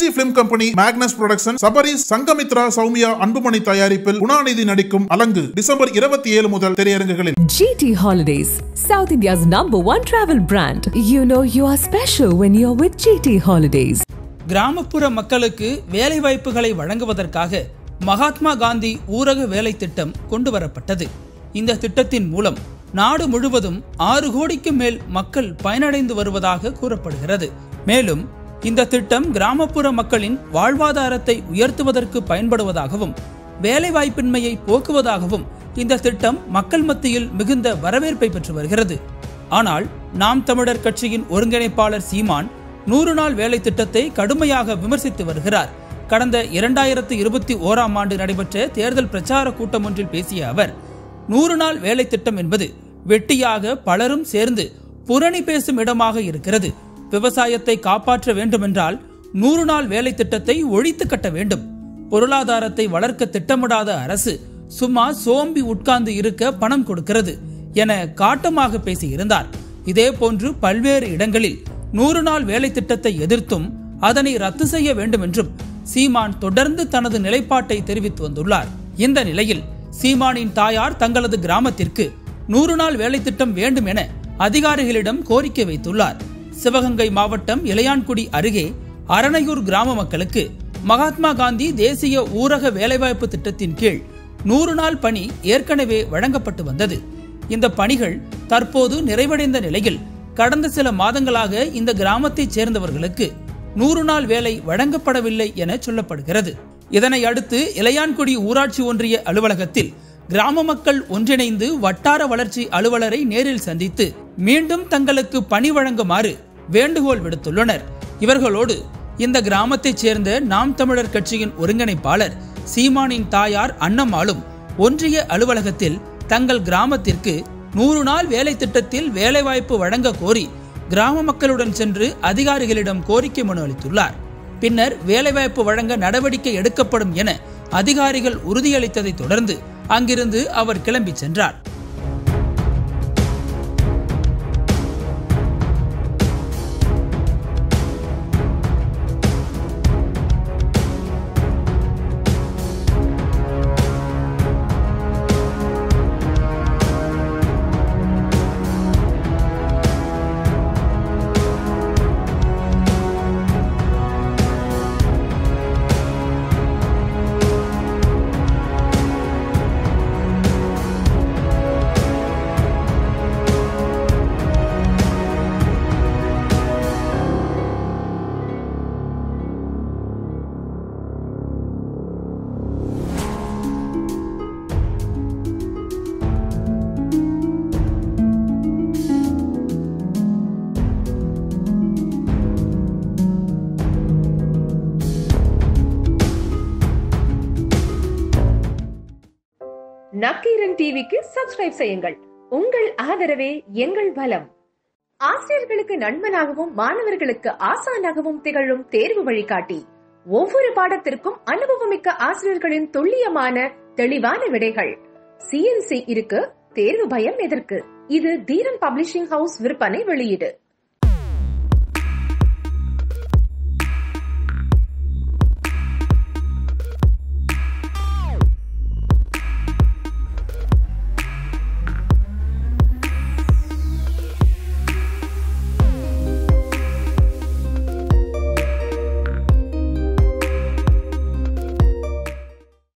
CG film company, Magnus production, Sabarish, Sangamithra, Sowmya, Anbumani தயாரிப்பில் குணாநிதி நடிக்கும் அலங்கு December 27 முதல் திரையரங்குகளில். GT Holidays, South India's #1 travel brand. You know you are special when you're with GT Holidays. கிராமப்புற மக்களுக்கு வேலை வாய்ப்புகளை வழங்குவதற்காக மகாத்மா காந்தி ஊரக வேலை திட்டம் கொண்டு வரப்பட்டது. இந்த திட்டத்தின் மூலம் நாடு முழுவதும் 6 கோடிக்கு மேல் மக்கள் பயனடைந்து வருவதாக கூறப்படுகிறது. மேலும் இந்த திட்டம் கிராமப்புற மக்களின் வாழ்வாதாரத்தை உயர்த்துவதற்கு பயன்படுவதாகவும் வேலைவாய்ப்பின்மையை போக்குவதாகவும் இந்த திட்டம் மக்கள் மத்தியில் மிகுந்த வரவேற்பை பெற்று வருகிறது. ஆனால் நாம் தமிழர் கட்சியின் ஒருங்கிணைப்பாளர் சீமான் 100 நாள் வேலை திட்டத்தை கடுமையாக விமர்சித்து வருகிறார். கடந்த 2021ஆம் ஆண்டு நடைபெற்ற தேர்தல் பிரச்சார கூட்டம் ஒன்றில் பேசிய அவர், 100 நாள் வேலை திட்டம் என்பது வெட்டியாக பலரும் சேர்ந்து புரணி பேசும் இடமாக இருக்கிறது. விவசாயத்தை காப்பாற்ற வேண்டுமென்றால் 100 நாள் வேலை திட்டத்தை ஒழித்து கட்ட வேண்டும். பொருளாதாரத்தை வளர்க்க திட்டமிடாத அரசு சும்மா சோம்பி உட்கார்ந்து இருக்க பணம் கொடுக்கிறது என காட்டமாக பேசியிருந்தார். இதே போன்று பல்வேறு இடங்களில் 100 நாள் வேலை திட்டத்தை எதிர்த்தும் அதனை ரத்து செய்ய வேண்டும் என்றும் சீமான் தொடர்ந்து தனது நிலைப்பாட்டை தெரிவித்து வந்துள்ளார். இந்த நிலையில் சீமானின் தாயார் தங்களது கிராமத்திற்கு 100 நாள் வேலை திட்டம் வேண்டும் என அதிகாரிகளிடம் கோரிக்கை வைத்துள்ளார். சிவகங்கை மாவட்டம் இளையான்குடி அருகே அரணையூர் கிராம மக்களுக்கு மகாத்மா காந்தி தேசிய ஊரக வேலைவாய்ப்பு திட்டத்தின் கீழ் 100 நாள் பணி ஏற்கனவே வழங்கப்பட்டு வந்தது. இந்த பணிகள் தற்போது நிறைவடைந்த நிலையில் கடந்த சில மாதங்களாக இந்த கிராமத்தைச் சேர்ந்தவர்களுக்கு 100 நாள் வேலை வழங்கப்படவில்லை என சொல்லப்படுகிறது. இதனை அடுத்து இளையான்குடி ஊராட்சி ஒன்றிய அலுவலகத்தில் கிராம மக்கள் ஒன்றிணைந்து வட்டார வளர்ச்சி அலுவலரை நேரில் சந்தித்து மீண்டும் தங்களுக்கு பணி வழங்குமாறு வேண்டுகோள் விடுத்துள்ளனர். இவர்களோடு இந்த கிராமத்தைச் சேர்ந்த நாம் தமிழர் கட்சியின் ஒருங்கிணைப்பாளர் சீமானின் தாயார் அன்னம்மாளும் ஒன்றிய அலுவலகத்தில் தங்கள் கிராமத்திற்கு 100 நாள் வேலை திட்டத்தில் வேலைவாய்ப்பு வழங்க கோரி கிராம மக்களுடன் சென்று அதிகாரிகளிடம் கோரிக்கை மனு அளித்துள்ளார். பின்னர் வேலைவாய்ப்பு வழங்க நடவடிக்கை எடுக்கப்படும் என அதிகாரிகள் உறுதியளித்ததை தொடர்ந்து அங்கிருந்து அவர் கிளம்பி சென்றார். நக்கீரன் டிவிக்கு சப்ஸ்கிரைப் செய்யுங்கள். உங்கள் ஆதரவே எங்கள் பலம். ஆசிரியர்களுக்கு நண்பனாகவும் மாணவர்களுக்கு ஆசானாகவும் திகழும் தேர்வு வழிகாட்டி. ஒவ்வொரு பாடத்திற்கும் அனுபவமிக்க ஆசிரியர்களின் துல்லியமான தெளிவான விடைகள். CNC இருக்கு, தேர்வு பயம் எதற்கு? இது தீரன் பப்ளிஷிங் ஹவுஸ் விற்பனை வெளியீடு.